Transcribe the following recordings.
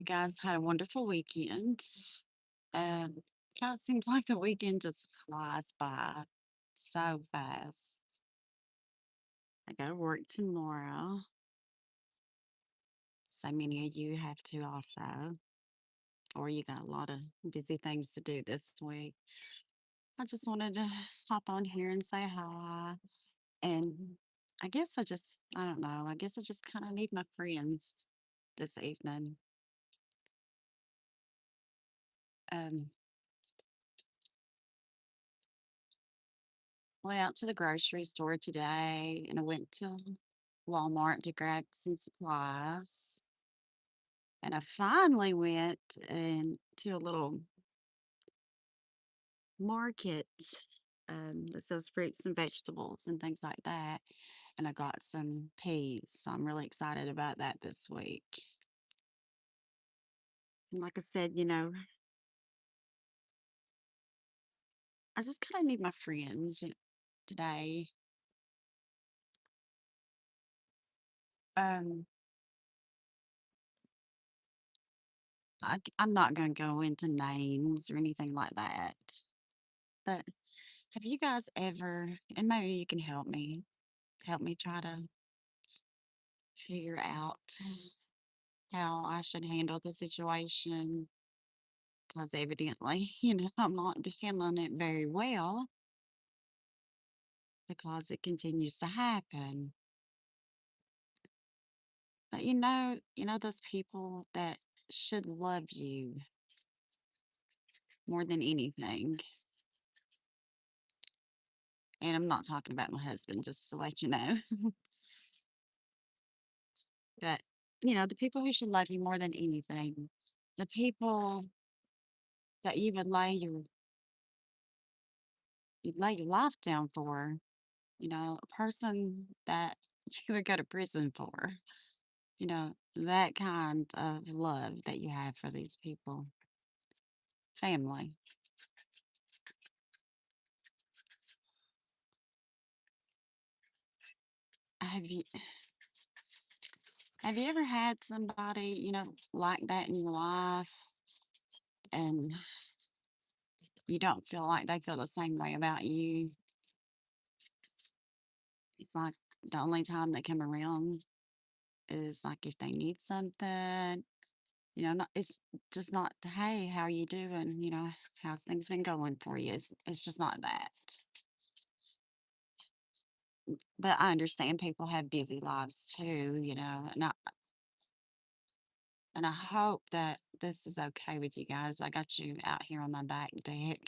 You guys had a wonderful weekend. And kind of seems like the weekend just flies by so fast. I go to work tomorrow. So many of you have to also, or you got a lot of busy things to do this week. I just wanted to hop on here and say hi. And I don't know, I guess I just kind of need my friends this evening. Um, Went out to the grocery store today and I went to Walmart to grab some supplies. And I finally went into a little market that sells fruits and vegetables and things like that. And I got some peas. So I'm really excited about that this week. And like I said, I just kind of need my friends today. Um, I'm not going to go into names or anything like that. But have you guys ever, and maybe you can help me try to figure out how I should handle the situation because evidently, I'm not handling it very well because it continues to happen. But those people that should love you more than anything. And I'm not talking about my husband, just to let you know. But, the people who should love you more than anything, the people that you'd lay your life down for, a person that you would go to prison for, that kind of love that you have for these people, family. Have you have you ever had somebody, like that in your life and you don't feel like they feel the same way about you? It's like the only time they come around is like if they need something, not it's just not, hey, how you doing? How's things been going for you? It's just not that. But I understand people have busy lives too, and I hope that this is okay with you guys. I got you out here on my back deck.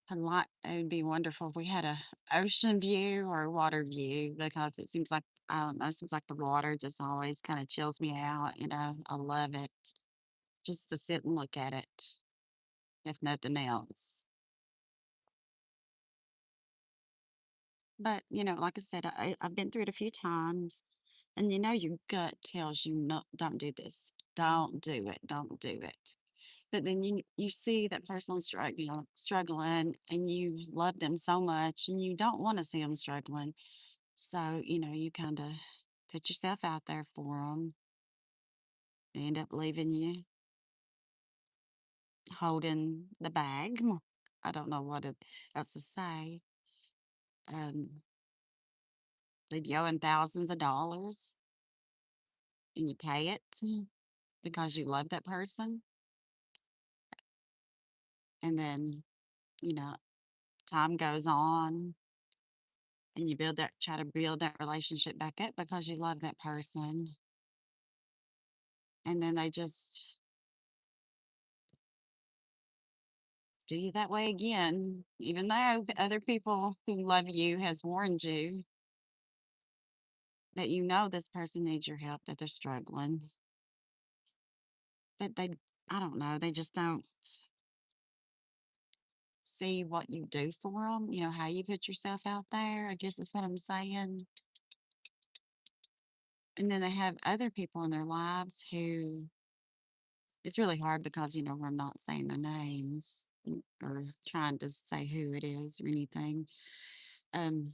It would be wonderful if we had a ocean view or a water view because it seems like I don't know, it seems like the water just always kind of chills me out. I love it just to sit and look at it, if nothing else. But, like I said, I've been through it a few times, and your gut tells you, no, don't do this. Don't do it. Don't do it. But then you see that person struggling, and you love them so much, and you don't want to see them struggling. So, you kind of put yourself out there for them. They end up leaving you holding the bag. I don't know else to say. Um, leave you owing thousands of dollars, and you pay it because you love that person. And then, you know, time goes on and try to build that relationship back up because you love that person. And then they just do you that way again, even though other people who love you has warned you that this person needs your help, that they're struggling. But I don't know, they just don't see what you do for them, how you put yourself out there. I guess that's what I'm saying. And then they have other people in their lives who it's really hard because, we're not saying their names or trying to say who it is or anything. Um,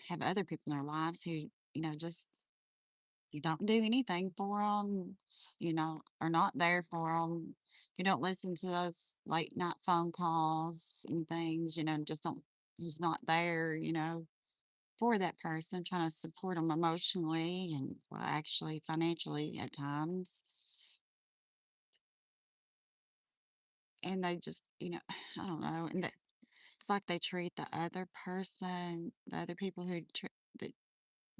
have other people in their lives who, just You don't do anything for them, are not there for them. You don't listen to those late night phone calls and things, and just don't, who's not there, for that person, trying to support them emotionally and, well, actually financially at times. And they just, I don't know. And it's like they treat the other person, the other people that,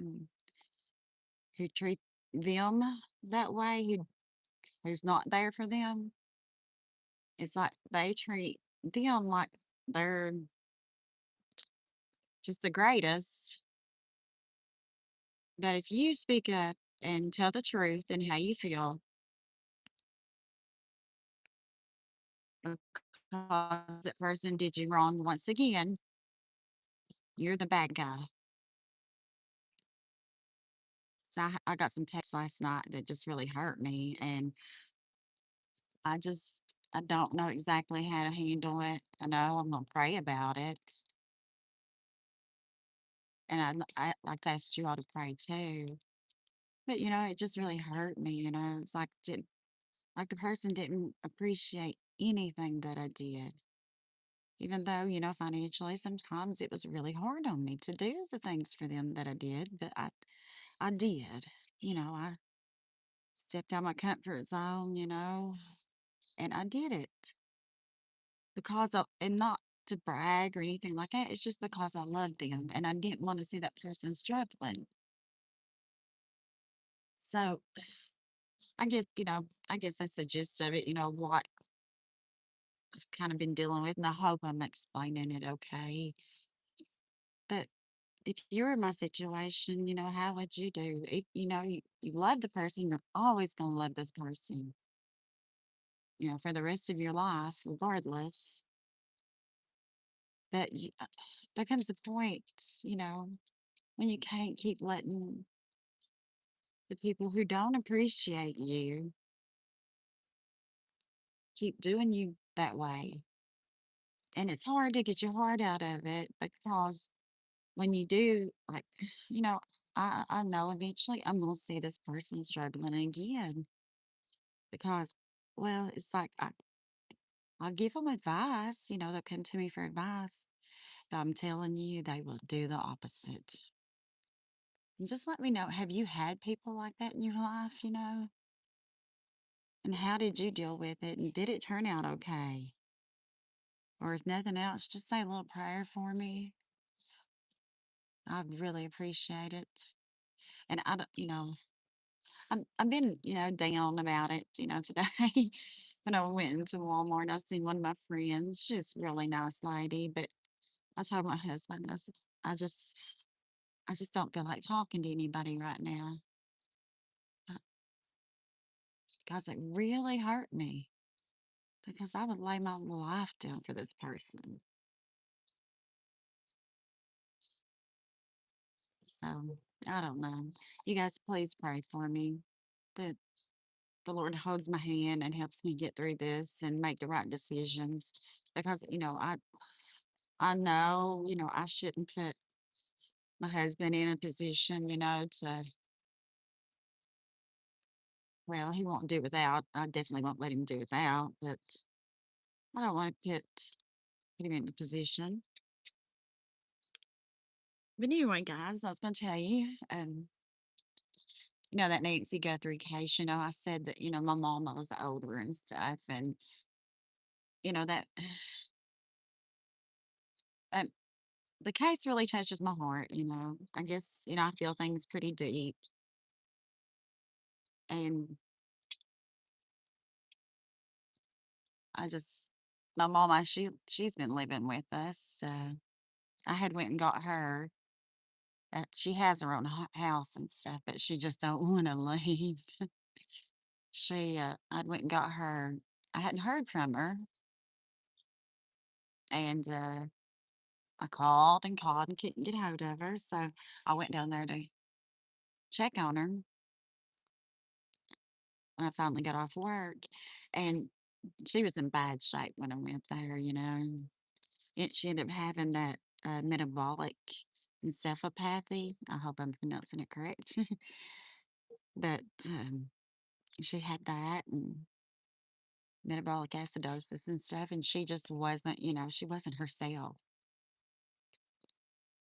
mm, who treat them that way, who's not there for them. It's like they treat them like they're just the greatest. But if you speak up and tell the truth and how you feel, because that person did you wrong once again, you're the bad guy. So I got some texts last night that just really hurt me, and I just I don't know exactly how to handle it. I know I'm gonna pray about it, and I like to ask you all to pray too. But it just really hurt me. It's like the person didn't appreciate anything that I did, even though financially sometimes it was really hard on me to do the things for them that I did. But I did. I stepped out my comfort zone. And I did it because of, and not to brag or anything like that. It's just because I loved them and I didn't want to see that person struggling. So I guess that's the gist of it, what I've kind of been dealing with. And I hope I'm explaining it okay. But if you're in my situation, how would you do? If you love the person, you're always going to love this person, for the rest of your life, regardless. But there comes a point, you know, when you can't keep letting the people who don't appreciate you keep doing you that way. And it's hard to get your heart out of it because when you do, like, you know, I know eventually I'm going to see this person struggling again because, well, it's like I'll give them advice, they'll come to me for advice, but I'm telling you, they will do the opposite. And just let me know, have you had people like that in your life? And how did you deal with it? And did it turn out okay? Or if nothing else, just say a little prayer for me. I'd really appreciate it. And I don't, I've been, down about it, today. When I went into Walmart, I seen one of my friends. She's a really nice lady, but I told my husband, I just, I just don't feel like talking to anybody right now because it really hurt me because I would lay my life down for this person. So I don't know. You guys, please pray for me that the Lord holds my hand and helps me get through this and make the right decisions because I know I shouldn't put my husband in a position to, well, he won't do without. I definitely won't let him do without, but I don't want to put him in a position. But anyway, guys, I was going to tell you, that Nancy Guthrie case. I said that my mama was older and stuff, and that um, the case really touches my heart. I guess I feel things pretty deep, and I just my mama she's been living with us. I had went and got her. She has her own house and stuff, but she just don't want to leave. I'd went and got her. I hadn't heard from her, and I called and couldn't get hold of her. So I went down there to check on her when I finally got off work, and she was in bad shape when I went there. She ended up having that metabolic encephalopathy. I hope I'm pronouncing it correct. but she had that and metabolic acidosis and stuff, and she just wasn't, she wasn't herself.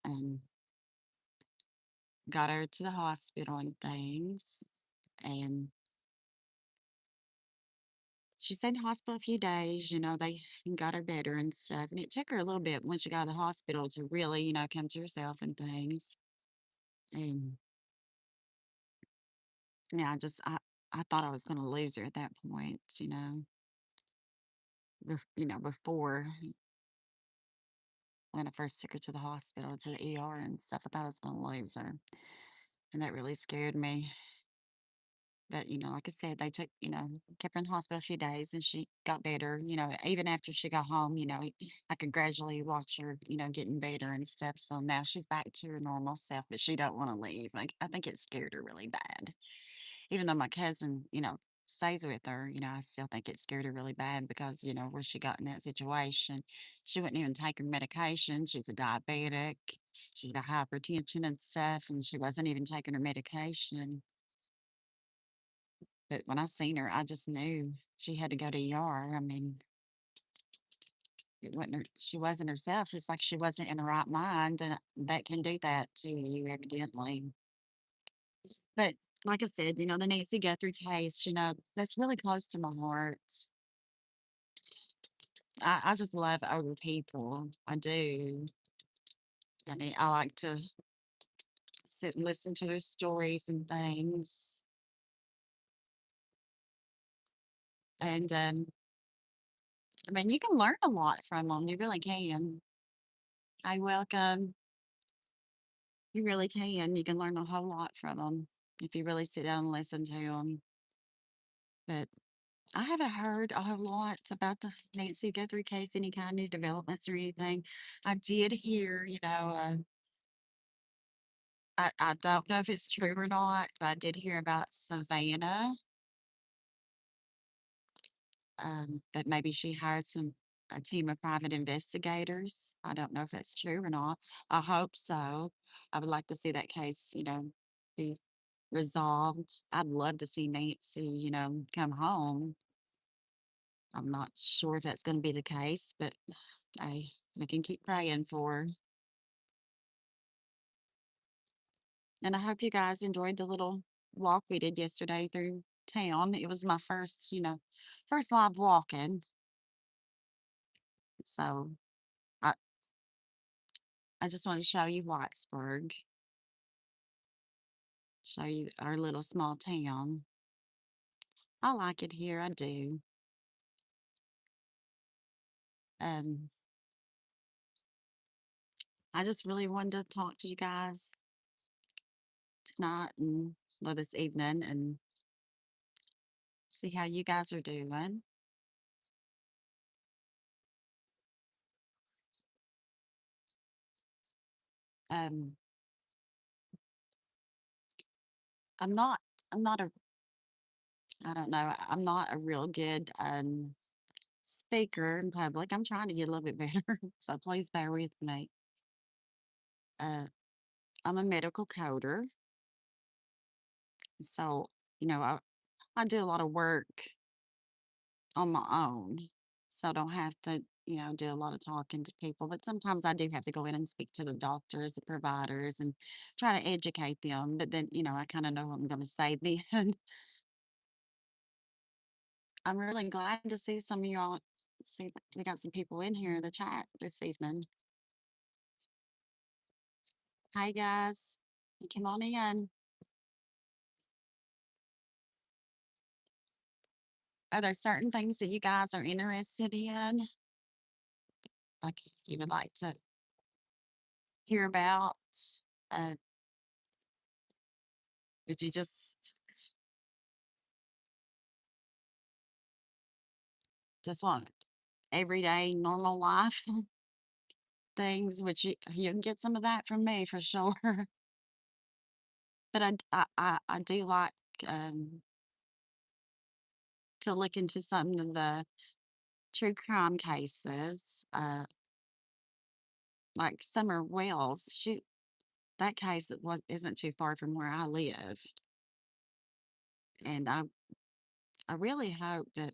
And got her to the hospital and things. And she stayed in the hospital a few days, they got her better and stuff. And it took her a little bit when she got to the hospital to really, come to herself and things. And yeah, I thought I was going to lose her at that point, before when I first took her to the hospital, to the ER and stuff. I thought I was going to lose her. And that really scared me. But, like I said, they took, kept her in the hospital a few days and she got better. Even after she got home, I could gradually watch her, getting better and stuff. So now she's back to her normal self, but she don't want to leave. Like, I think it scared her really bad. Even though my cousin, stays with her, I still think it scared her really bad because, where she got in that situation, she wouldn't even take her medication. She's a diabetic. She's got hypertension and stuff, and she wasn't even taking her medication. But when I seen her, I just knew she had to go to ER. I mean, it wasn't she wasn't herself. It's like she wasn't in the right mind, and that can do that to you, evidently. But like I said, the Nancy Guthrie case, that's really close to my heart. I just love older people. I do. I mean, I like to sit and listen to their stories and things. And I mean, you can learn a lot from them. You really can. I welcome. You really can. You can learn a whole lot from them if you really sit down and listen to them. But I haven't heard a whole lot about the Nancy Guthrie case, any kind of new developments or anything. I did hear, I don't know if it's true or not, but I did hear about Savannah, that maybe she hired a team of private investigators. I don't know if that's true or not. I hope so. I would like to see that case, be resolved. I'd love to see Nancy, come home. I'm not sure if that's going to be the case, but I we can keep praying for her. And I hope you guys enjoyed the little walk we did yesterday through town. It was my first, first live walking. So I, I just want to show you Whitesburg, show you our little small town. I like it here. I do. Um, I just really wanted to talk to you guys tonight and well this evening and see how you guys are doing. Um, I'm not. I'm not a. I don't know. I'm not a real good speaker in public. I'm trying to get a little bit better, so please bear with me. Uh, I'm a medical coder, so I do a lot of work on my own, so I don't have to do a lot of talking to people. But sometimes I do have to go in and speak to the doctors, the providers, and try to educate them. But then I kind of know what I'm going to say then. I'm really glad to see some of y'all. See, that we got some people in here in the chat this evening. Hi, guys. Come on in. Are there certain things that you guys are interested in? Like you would like to hear about? Uh, would you just want everyday normal life things? Which you can get some of that from me for sure. But I do like um, to look into some of the true crime cases. Like Summer Wells, that case was isn't too far from where I live. And I really hope that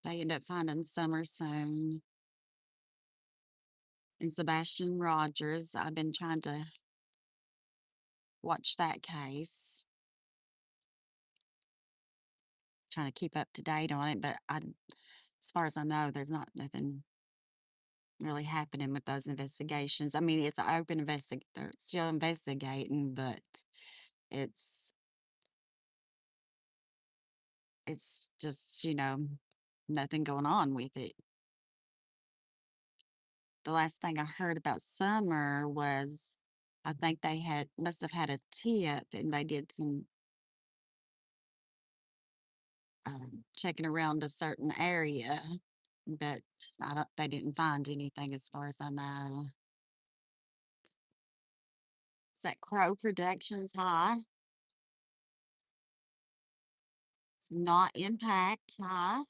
they end up finding Summer soon. And Sebastian Rogers, I've been trying to watch that case, trying to keep up to date on it. But as far as I know, there's not nothing really happening with those investigations. I mean, it's an open they're still investigating, but it's it's just, nothing going on with it. The last thing I heard about Summer was I think they must have had a tip and they did some checking around a certain area, but they didn't find anything as far as I know. Is that Crow Productions high? It's not Impact high.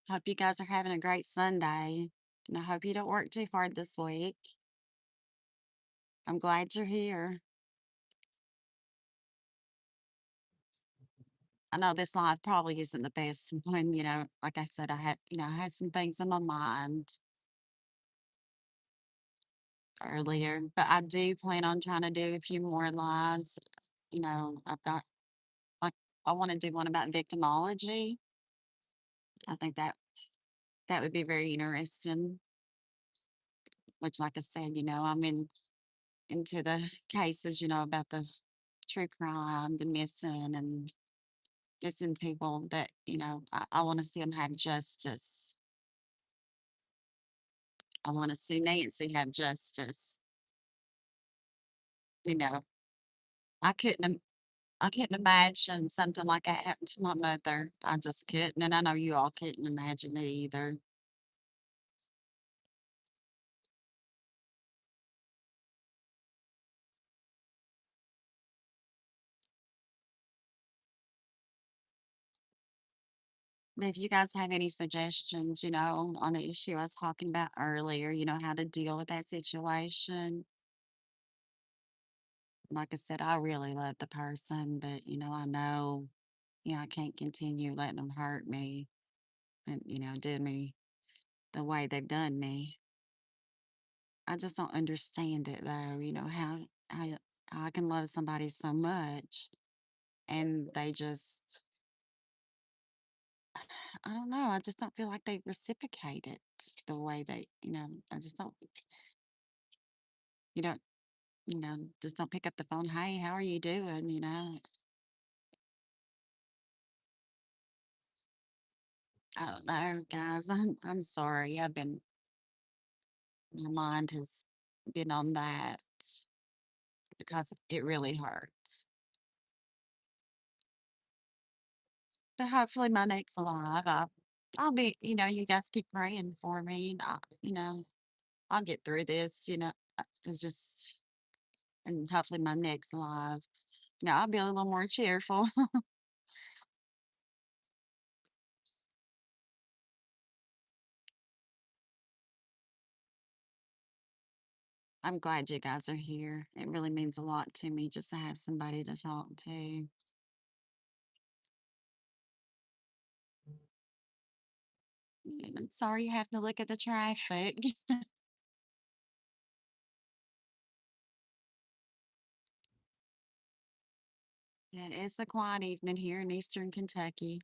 Hope you guys are having a great Sunday. And I hope you don't work too hard this week. I'm glad you're here. I know this live probably isn't the best one, like I said, I had some things in my mind earlier, but I do plan on trying to do a few more lives. I've got like I want to do one about victimology. I think that would be very interesting. Which, like I said, I'm into the cases, about the true crime, the missing and missing people that I want to see them have justice. I want to see Nancy have justice. You know, I couldn't. I couldn't imagine something like that happened to my mother. I just couldn't, and I know you all couldn't imagine it either. But if you guys have any suggestions, on the issue I was talking about earlier, how to deal with that situation. Like I said, I really love the person, but I know, I can't continue letting them hurt me and do me the way they've done me. I just don't understand it though. How I can love somebody so much and they just, I don't know. I just don't feel like they reciprocate it the way I just don't, you don't, just don't pick up the phone. Hey, how are you doing? I don't know, guys. I'm sorry. My mind has been on that because it really hurts. But hopefully, my next live, I'll be, you guys keep praying for me. And I'll get through this. It's just, and hopefully, my next live, I'll be a little more cheerful. I'm glad you guys are here. It really means a lot to me just to have somebody to talk to. And I'm sorry you have to look at the traffic. It is a quiet evening here in Eastern Kentucky.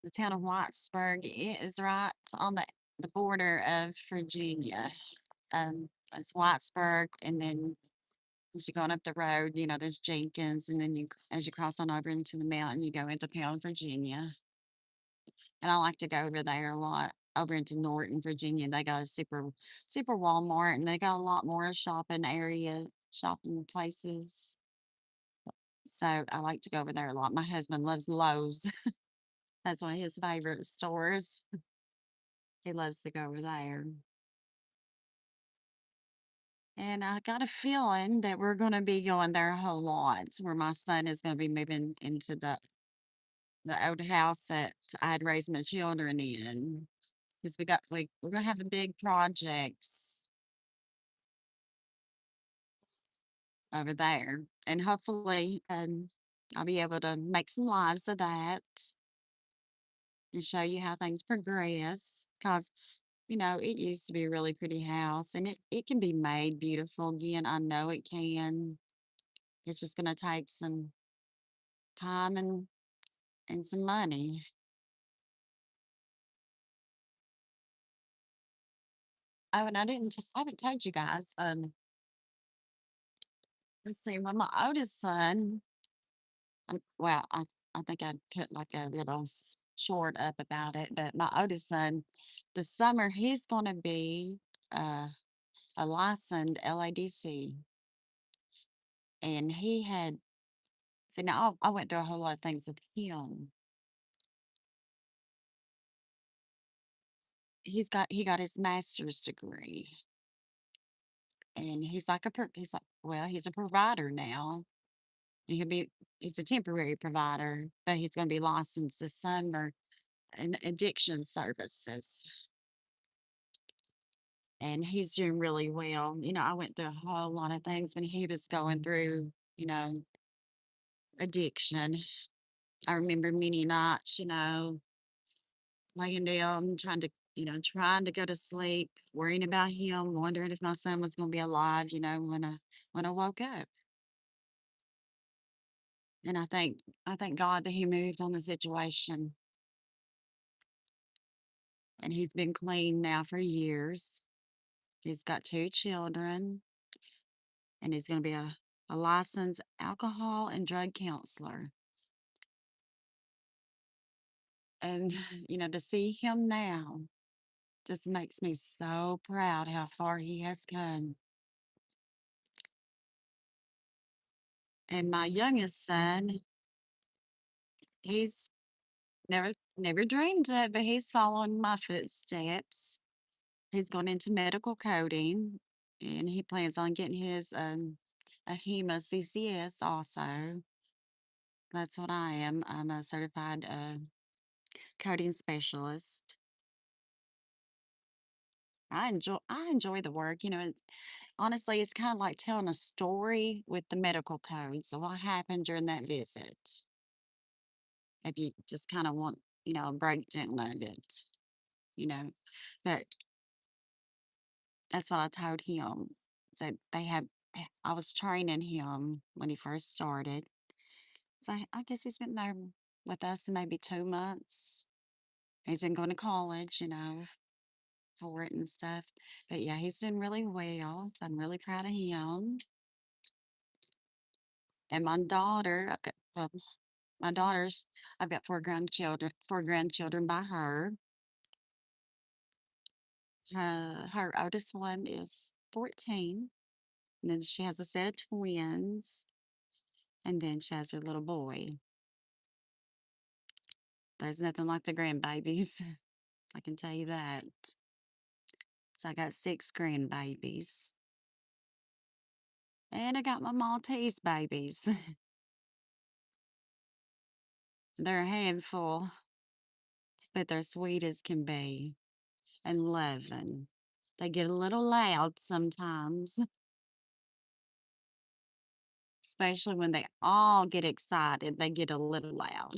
The town of Whitesburg it is right on the border of Virginia. It's Whitesburg, and then as you're going up the road, there's Jenkins, and then as you cross on over into the mountain, you go into Pound, Virginia. And I like to go over there a lot. Over into Norton, Virginia, they got a super Walmart, and they got a lot more shopping places. So I like to go over there a lot. My husband loves Lowe's. That's one of his favorite stores. He loves to go over there. And I got a feeling that we're going to be going there a whole lot, where my son is going to be moving into the old house that I had raised my children in. Because we're going to have a big projects. over there. And hopefully, I'll be able to make some lives of that and show you how things progress. Because, it used to be a really pretty house and it can be made beautiful again. I know it can. It's just going to take some time and some money. Oh, and I haven't told you guys. Let's see, when my oldest son, well, I think I put like a little short up about it, but my oldest son, this summer, he's going to be uh, a licensed LADC. And he had, see, now I went through a whole lot of things with him. He got his master's degree, and he's a provider now. He'll be, he's a temporary provider, but he's going to be licensed this summer in addiction services. And he's doing really well. I went through a whole lot of things when he was going through, you know, addiction. I remember many nights, laying down, trying to go to sleep, worrying about him, wondering if my son was going to be alive, when I woke up. And I thank God that he moved on the situation. And he's been clean now for years. He's got two children, and he's going to be a licensed alcohol and drug counselor. And, to see him now just makes me so proud how far he has come. And my youngest son, he's never dreamed it, but he's following my footsteps. He's going into medical coding, and he plans on getting his a HEMA CCS also. That's what I am. I'm a certified coding specialist. I enjoy the work. Honestly, it's kind of like telling a story with the medical code. So what happened during that visit? If you just kind of want, a breakdown of it, you know. But that's what I told him. So I was training him when he first started. So I guess he's been there with us maybe 2 months. He's been going to college, for it and stuff. But yeah, he's doing really well. So I'm really proud of him. And my daughter, well, my daughters, I've got four grandchildren by her. Her oldest one is 14. And then she has a set of twins. And then she has her little boy. There's nothing like the grandbabies. I can tell you that. So I got six grandbabies. And I got my Maltese babies. They're a handful, but they're sweet as can be and loving. They get a little loud sometimes, especially when they all get excited. They get a little loud.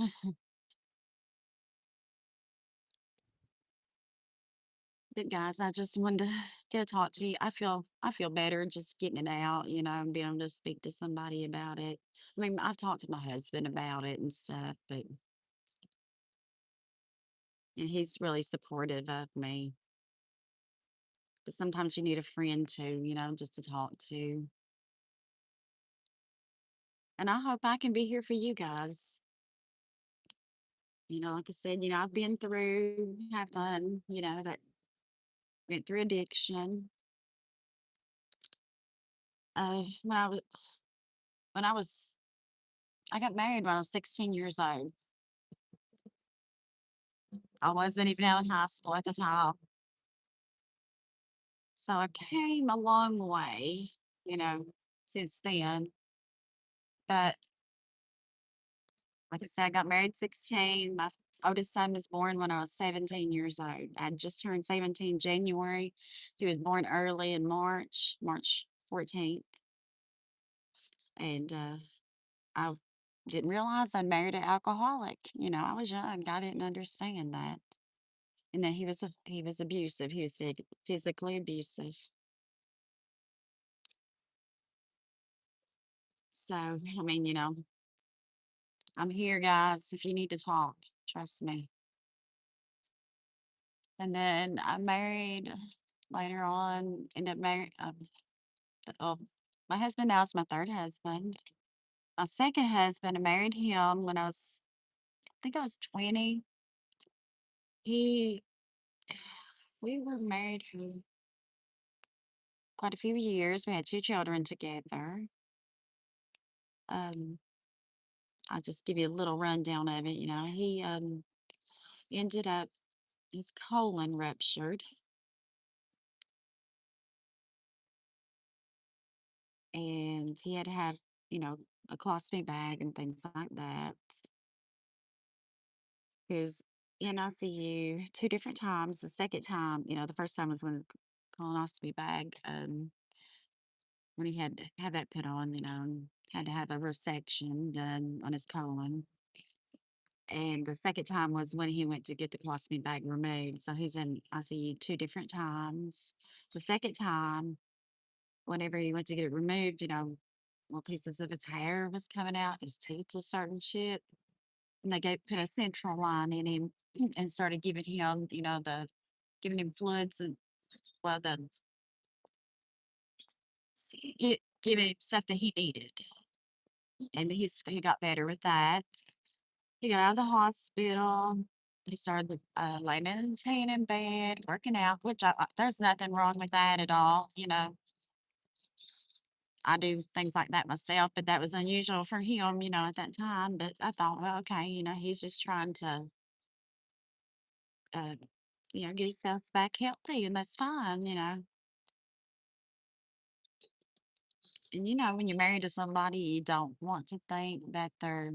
But guys, I just wanted to get a talk to you. I feel better just getting it out, and being able to speak to somebody about it. I mean, I've talked to my husband about it and stuff, and he's really supportive of me. But sometimes you need a friend too, just to talk to. And I hope I can be here for you guys. Like I said, I've been through, have fun, that went through addiction. When when I was, I got married when I was 16 years old. I wasn't even out of high school at the time. So I came a long way, you know, since then. But like I said, I got married 16. My oldest son was born when I was 17 years old. I just turned 17 January. He was born early in March 14th. And I didn't realize I married an alcoholic. I was young. I didn't understand that. And then he was abusive. He was physically abusive. So, I mean, I'm here, guys, if you need to talk. Trust me. And then I married later on, ended up married. Oh, my husband now is my third husband. My second husband, I married him when I think I was 20. He, we were married for quite a few years. We had two children together. Um, I'll just give you a little rundown of it. He ended up his colon ruptured, and he had to have you know a colostomy bag and things like that. He was in ICU two different times. The second time, the first time was when the colonoscopy bag, when he had to have that put on, and had to have a resection done on his colon. And the second time was when he went to get the colostomy bag removed. So he's in ICU two different times. The second time, whenever he went to get it removed, little pieces of his hair was coming out, his teeth was starting to chip. And they put a central line in him and started giving him, giving him fluids and well, giving him stuff that he needed. And he got better with that. He got out of the hospital. He started laying in the tanning bed, working out, which there's nothing wrong with that at all. I do things like that myself, but that was unusual for him, at that time. But I thought, well, okay, he's just trying to, uh, get himself back healthy, and that's fine. And when you're married to somebody, you don't want to think that they're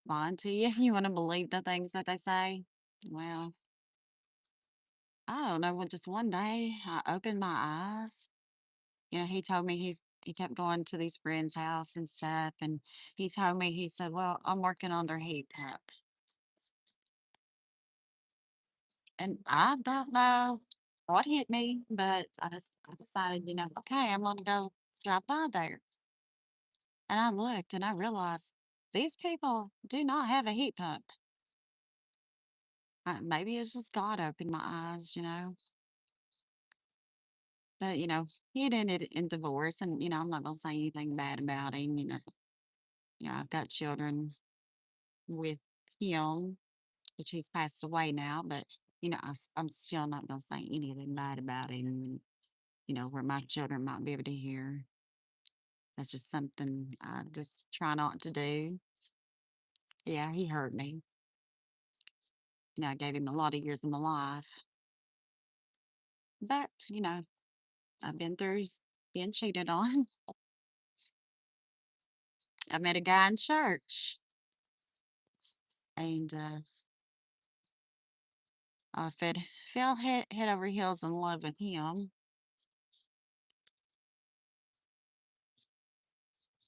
lying to you. You want to believe the things that they say. Well, I don't know. Well, just one day I opened my eyes. He told me he kept going to these friends' house and stuff, and he told me he said, "Well, I'm working on their heat pump," and I don't know what hit me, but I decided, okay, I'm gonna go drop by there, and I looked and I realized these people do not have a heat pump. Maybe it's just God opened my eyes. But he had ended in divorce, and I'm not gonna say anything bad about him. I've got children with him, which he's passed away now, but I'm still not gonna say anything bad about him. Where my children might be able to hear. That's just something I just try not to do. Yeah, he hurt me. I gave him a lot of years of my life, but I've been through being cheated on. I met a guy in church, and I fell head over heels in love with him.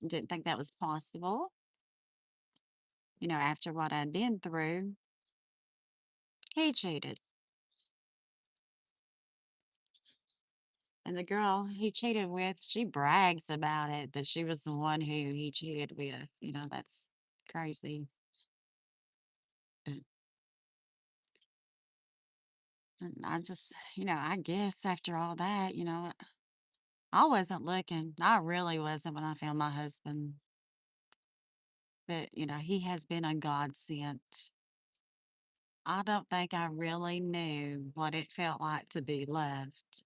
Didn't think that was possible. After what I'd been through, he cheated. And the girl he cheated with, she brags about it that she was the one who he cheated with. That's crazy. But I just, I guess after all that, I wasn't looking. I really wasn't when I found my husband. But, he has been a godsend. I don't think I really knew what it felt like to be loved.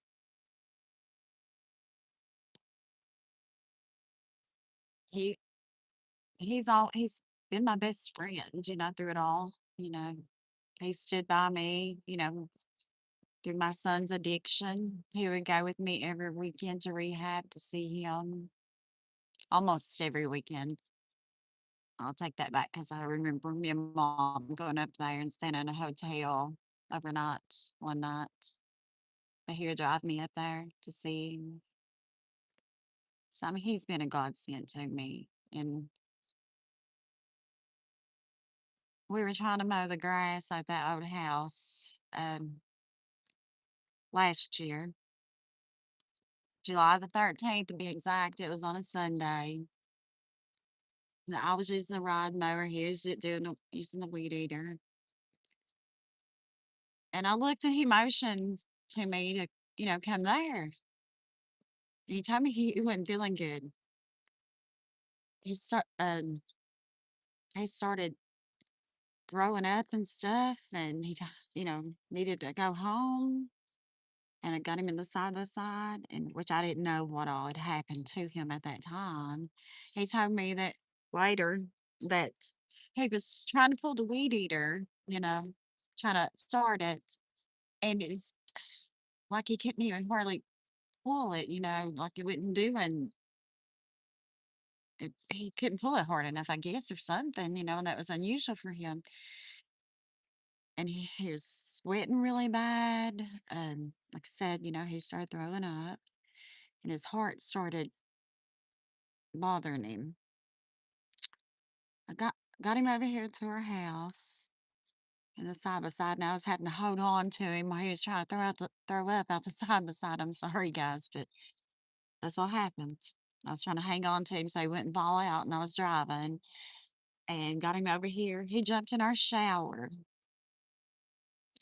He he's been my best friend, through it all. He stood by me, through my son's addiction. He would go with me every weekend to rehab to see him, almost every weekend. I'll take that back because I remember me and mom going up there and staying in a hotel overnight one night. But he would drive me up there to see him. So, I mean, he's been a godsend to me. And we were trying to mow the grass at that old house last year, July the 13th to be exact. It was on a Sunday. And I was using the rod mower. He was using the weed eater. And I looked and he motioned to me to, come there. And he told me he wasn't feeling good. He start he started throwing up and stuff, and needed to go home. And I got him in the side by side, and which I didn't know what all had happened to him at that time. He told me that later that he was trying to pull the weed eater, trying to start it, and it's like he couldn't even hardly pull it, like he wouldn't do, and he couldn't pull it hard enough, I guess, or something, and that was unusual for him. And he was sweating really bad. Like I said, he started throwing up, and his heart started bothering him. I got him over here to our house in the side by side, and I was having to hold on to him while he was trying to throw up out the side by side. I'm sorry, guys, but that's what happened. I was trying to hang on to him so he wouldn't fall out, and I was driving and got him over here. He jumped in our shower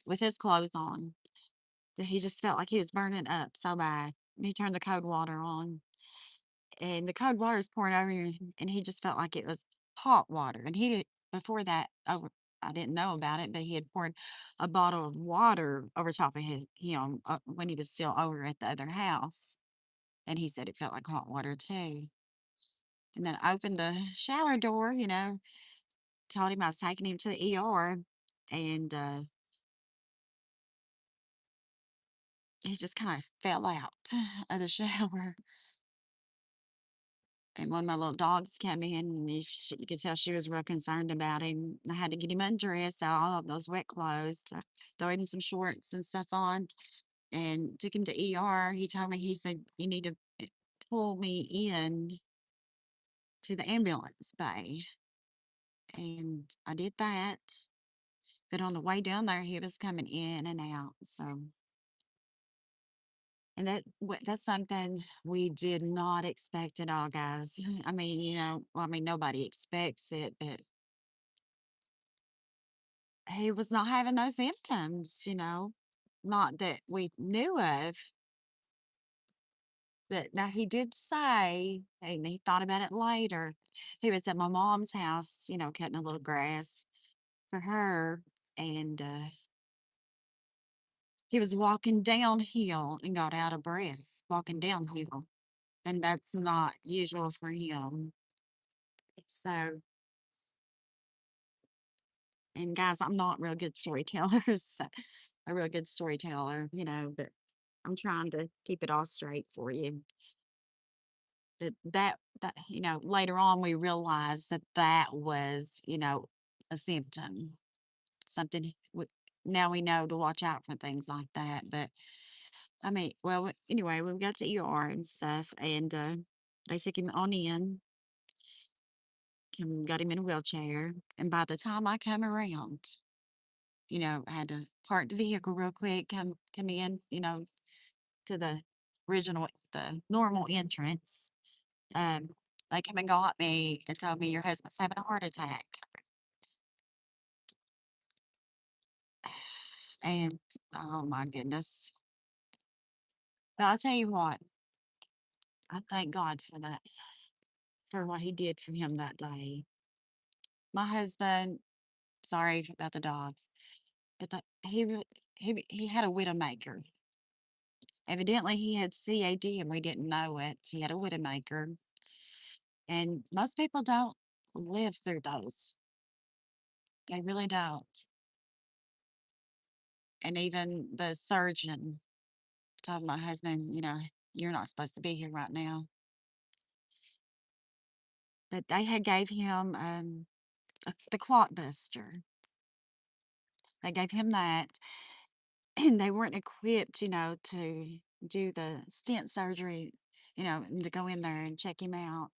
with his clothes on. That He just felt like he was burning up so bad. He turned the cold water on, and the cold water is pouring over him, and he just felt like it was hot water. And he did before that. I didn't know about it, but he had poured a bottle of water over top of him when he was still over at the other house, and he said it felt like hot water too. And then I opened the shower door, told him I was taking him to the ER, and he just kind of fell out of the shower. And one of my little dogs came in, and you could tell she was real concerned about him. I had to get him undressed, all of those wet clothes, throw him some shorts and stuff on, and took him to ER. He said, "You need to pull me in to the ambulance bay." And I did that. But on the way down there, he was coming in and out. So, and that's something we did not expect at all, guys. I mean, well, I mean, nobody expects it, but he was not having no symptoms, not that we knew of. But now he did say, and he thought about it later, he was at my mom's house, cutting a little grass for her, and he was walking downhill and got out of breath walking downhill, and that's not usual for him. So, and guys, I'm not real good storyteller, so a real good storyteller, but I'm trying to keep it all straight for you. That later on we realized that was a symptom, something now we know to watch out for things like that. But I mean, well, anyway, we got to ER and stuff, and they took him on in and got him in a wheelchair. And by the time I come around, I had to park the vehicle real quick, come in, to the normal entrance. um, they came and got me and told me your husband's having a heart attack. And oh my goodness. But I'll tell you what, I thank God for that, for what he did for him that day. My husband, sorry about the dogs, but he had a widowmaker. Evidently, he had CAD and we didn't know it. He had a widowmaker, and most people don't live through those. They really don't. And even the surgeon told my husband, you're not supposed to be here right now. But they had gave him the clot buster. They gave him that, and they weren't equipped, to do the stent surgery and to go in there and check him out.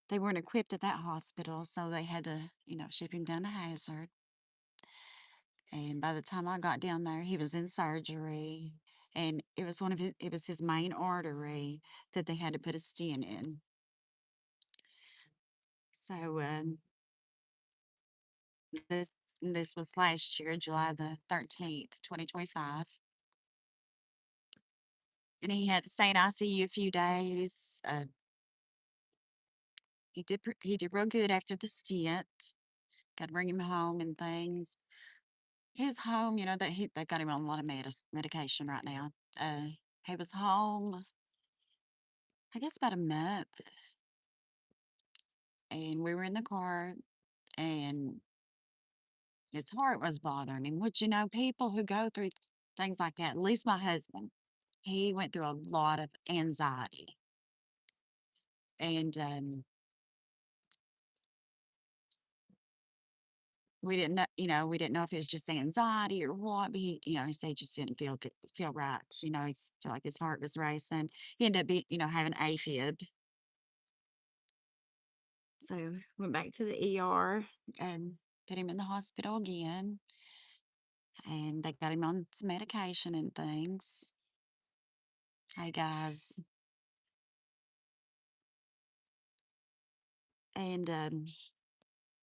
They weren't equipped at that hospital, so they had to, ship him down to Hazard. And by the time I got down there, he was in surgery, and it was his main artery that they had to put a stent in. So this this was last year, July the 13th, 2025. And he had to stay in ICU a few days. He did real good after the stent. Got to bring him home and things. His home, they got him on a lot of medication right now. He was home, I guess, about a month, and we were in the car, and his heart was bothering him. Which, people who go through things like that, at least my husband, he went through a lot of anxiety, and we didn't know if it was just anxiety or what, but he said he just didn't feel good, feel right. He felt like his heart was racing. He ended up having AFib. So went back to the ER and put him in the hospital again, and they got him on some medication and things. Hey guys, and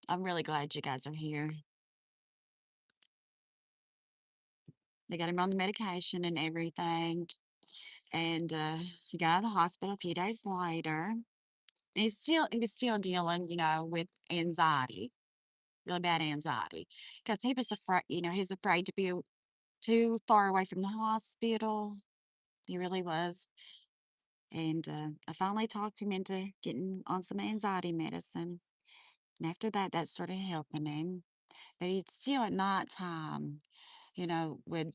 I'm really glad you guys are here. They got him on the medication and everything, and he got out of the hospital a few days later. And he was still dealing, with anxiety, really bad anxiety, because he was afraid, he was afraid to be too far away from the hospital. He really was. And I finally talked him into getting on some anxiety medicine. And after that, that started helping him. But he'd still at nighttime, would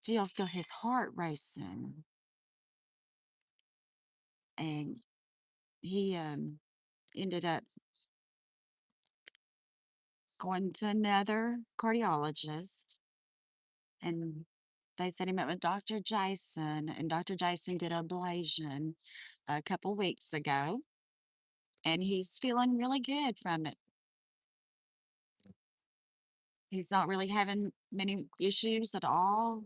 still feel his heart racing. And he ended up going to another cardiologist. And they set him up with Dr. Jason. And Dr. Jason did ablation a couple weeks ago. And he's feeling really good from it. He's not really having many issues at all.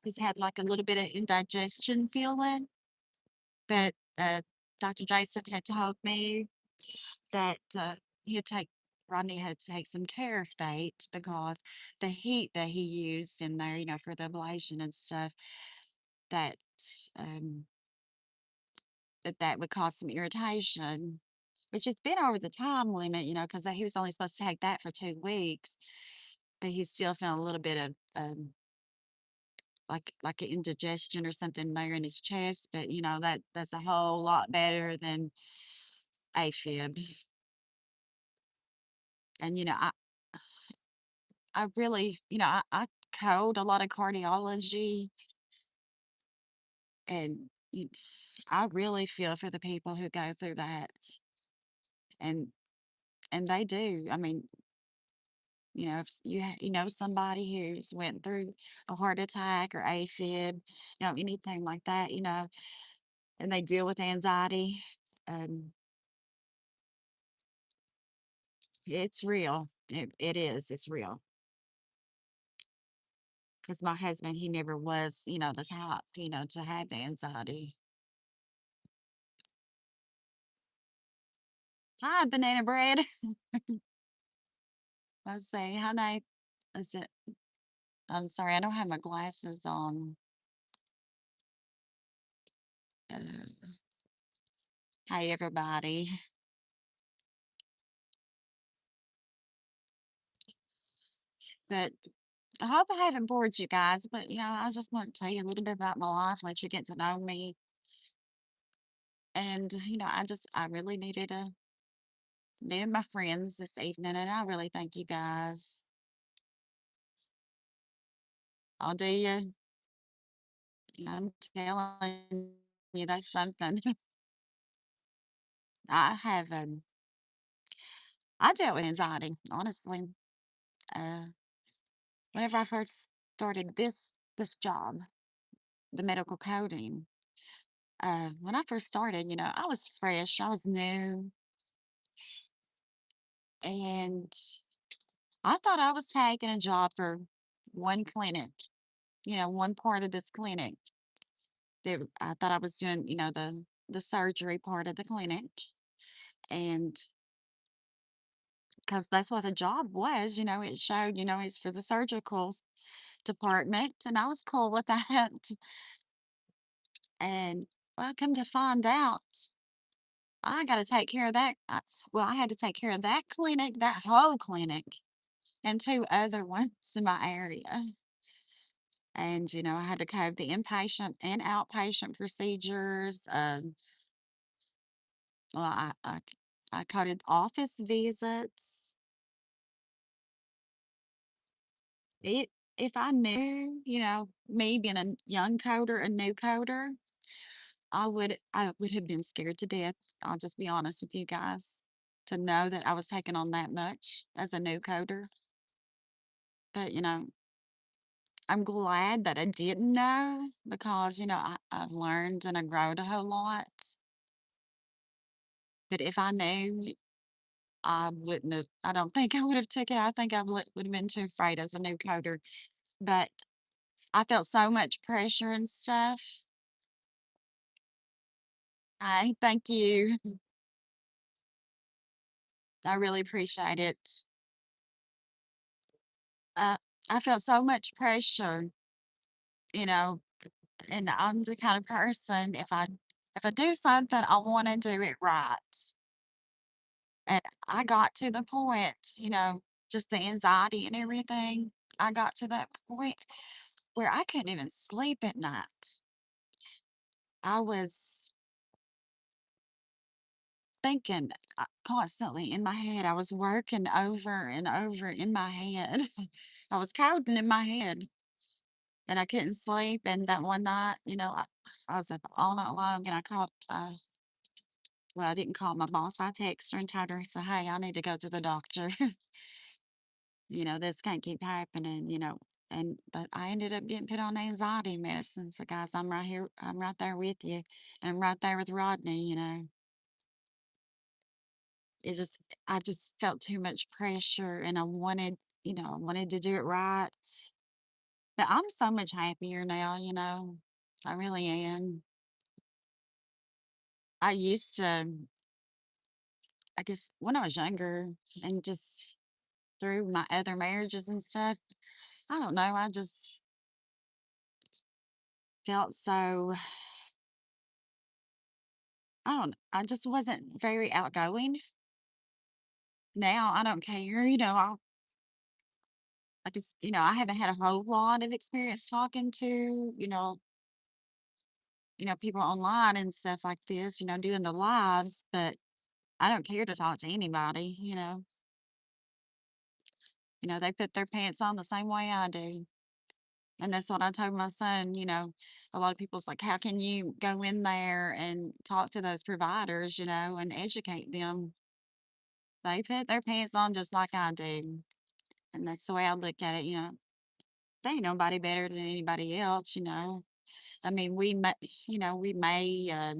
He's had like a little bit of indigestion feeling, but Dr. Jason had told me that he'd take Rodney had to take some Carafate because the heat that he used in there, for the ablation and stuff, that um, that would cause some irritation, which has been over the time limit, because he was only supposed to take that for 2 weeks, but he's still feeling a little bit of like an indigestion or something there in his chest, but that's a whole lot better than AFib. And I really, I code a lot of cardiology, and I really feel for the people who go through that, and they do. I mean, if you know somebody who's went through a heart attack or AFib, anything like that, and they deal with anxiety, um, it's real. It is. It's real. Because my husband, he never was, the type, to have the anxiety. Hi, banana bread. Let's say, hi, Nate. Is it? I'm sorry, I don't have my glasses on. Uh, Hey, everybody. But I hope I haven't bored you guys. But, I just want to tell you a little bit about my life, let you get to know me. And, I really needed my friends this evening. And I really thank you guys. I'll do you. I'm telling you, that's something. I have, I dealt with anxiety, honestly. Uh, Whenever I first started this job, the medical coding, When I first started, I was fresh, I was new, and I thought I was taking a job for one clinic, one part of this clinic. I thought I was doing, the surgery part of the clinic, and because that's what the job was, it showed, it's for the surgical department, and I was cool with that. And well, come to find out, I got to take care of that. Well, I had to take care of that clinic, that whole clinic, and two other ones in my area. And, I had to cover the inpatient and outpatient procedures. Well, I coded office visits. It, if I knew, me being a young coder, a new coder, I would have been scared to death. I'll just be honest with you guys, to know that I was taking on that much as a new coder. But, I'm glad that I didn't know because, I've learned and I grown a whole lot. But if I knew, I wouldn't have, I don't think I would have took it. I think I would have been too afraid as a new coder. But I felt so much pressure and stuff. I thank you. I really appreciate it. Uh, I felt so much pressure, you know, and I'm the kind of person, if I do something, I want to do it right. And I got to the point, just the anxiety and everything. I got to that point where I couldn't even sleep at night. I was thinking constantly in my head. I was working over and over in my head. I was coding in my head and I couldn't sleep. And that one night, I was up all night long and I called, well, I didn't call my boss. I texted her and told her, so, hey, I need to go to the doctor. This can't keep happening, but I ended up getting put on anxiety medicine. So, guys, I'm right here. I'm right there with you. And I'm right there with Rodney. It just, I just felt too much pressure and I wanted to do it right. But I'm so much happier now. I really am. I used to, I guess, when I was younger and just through my other marriages and stuff, I don't know. I just felt so, I just wasn't very outgoing. Now I don't care. I guess, I haven't had a whole lot of experience talking to, people online and stuff like this, doing the lives, but I don't care to talk to anybody. They put their pants on the same way I do. And that's what I told my son. A lot of people's like, how can you go in there and talk to those providers, and educate them? They put their pants on just like I do. And that's the way I look at it. They ain't nobody better than anybody else. I mean, we may, I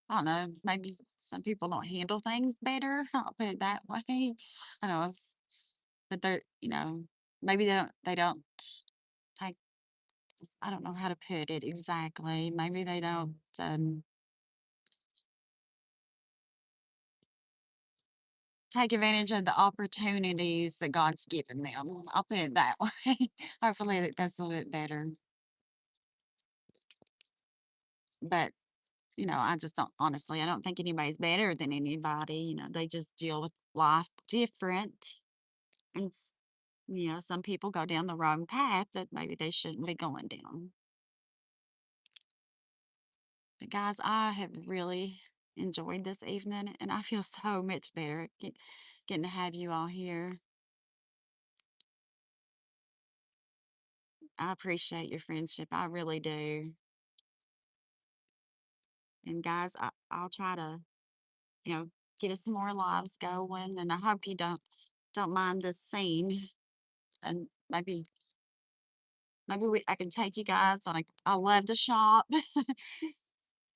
don't know, maybe some people don't handle things better. I'll put it that way. I know, but maybe they don't take, I don't know how to put it exactly. Maybe they don't take advantage of the opportunities that God's given them. I'll put it that way. Hopefully that's a little bit better. But I just don't, honestly, I don't think anybody's better than anybody. They just deal with life different. And, some people go down the wrong path that maybe they shouldn't be going down. But, guys, I have really enjoyed this evening and I feel so much better getting to have you all here. I appreciate your friendship. I really do. And, guys, I'll try to, get us some more lives going. And I hope you don't mind this scene and maybe Maybe I can take you guys on a I love to shop.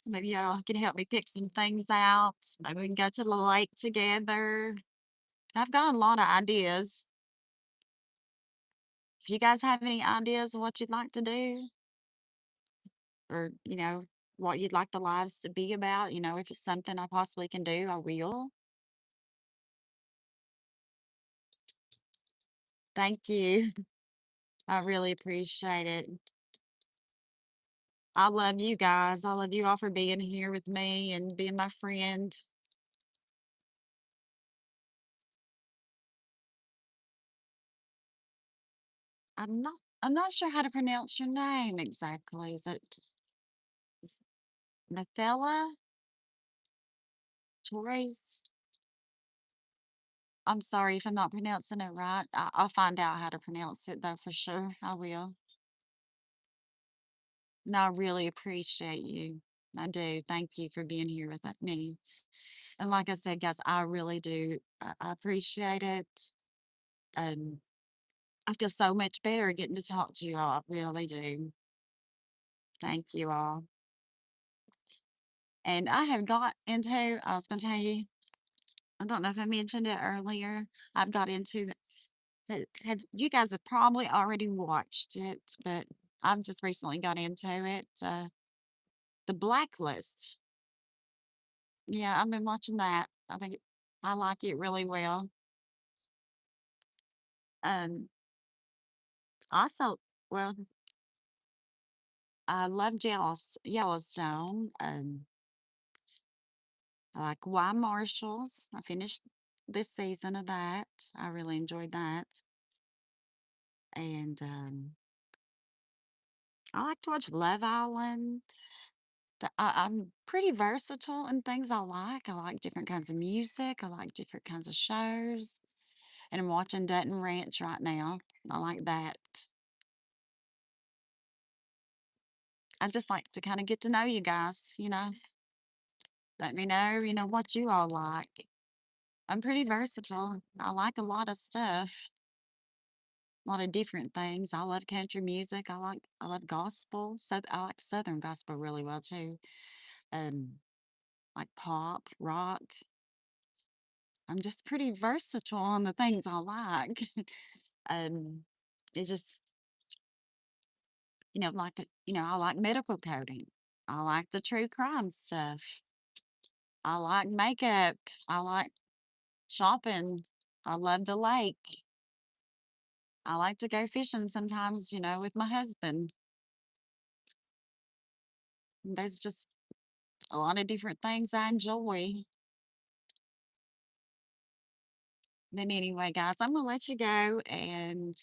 Maybe y'all can help me pick some things out. Maybe we can go to the lake together. I've got a lot of ideas. If you guys have any ideas of what you'd like to do or, what you'd like the lives to be about, if it's something I possibly can do, I will. Thank you. I really appreciate it. I love you guys. I love you all for being here with me and being my friend. I'm not sure how to pronounce your name exactly. Is Mathella? Torres? I'm sorry if I'm not pronouncing it right. I'll find out how to pronounce it though for sure. I will. And I really appreciate you. I do. Thank you for being here with me. And like I said, guys, I really do. I appreciate it. Um, I feel so much better getting to talk to you all. I really do. Thank you all. And I have got into, I was going to tell you, I don't know if I mentioned it earlier. I've got into have you guys have probably already watched it, but I've just recently got into it. The Blacklist. Yeah, I've been watching that. I like it really well. Um, also, well, I love Yellowstone. I like Y Marshalls. I finished this season of that. I really enjoyed that. And I like to watch Love Island. I'm pretty versatile in things I like. I like different kinds of music. I like different kinds of shows. And I'm watching Dutton Ranch right now. I like that. I just like to kind of get to know you guys. Let me know, what you all like. I'm pretty versatile. I like a lot of stuff, a lot of different things. I love country music. I love gospel. So I like Southern gospel really well too. Um, like pop, rock. I'm just pretty versatile on the things I like. um, it's just, I like medical coding. I like the true crime stuff. I like makeup. I like shopping. I love the lake. I like to go fishing sometimes, with my husband. There's just a lot of different things I enjoy. Then anyway, guys, I'm gonna let you go and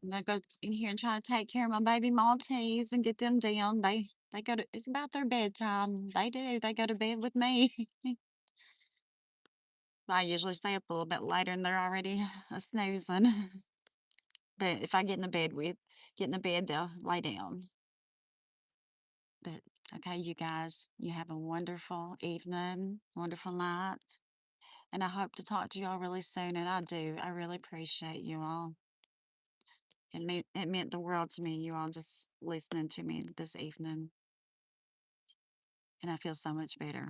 I'm gonna go in here and try to take care of my baby Maltese and get them down. They go to it's about their bedtime. They do. They go to bed with me. I usually stay up a little bit later and they're already snoozing. But if I get in the bed, they'll lay down. But okay, you guys, you have a wonderful evening, wonderful night. And I hope to talk to you all really soon. And I do. I really appreciate you all. It meant the world to me, you all just listening to me this evening. And I feel so much better.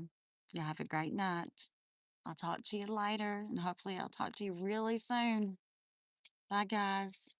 Y'all have a great night. I'll talk to you later. And hopefully, I'll talk to you really soon. Bye, guys.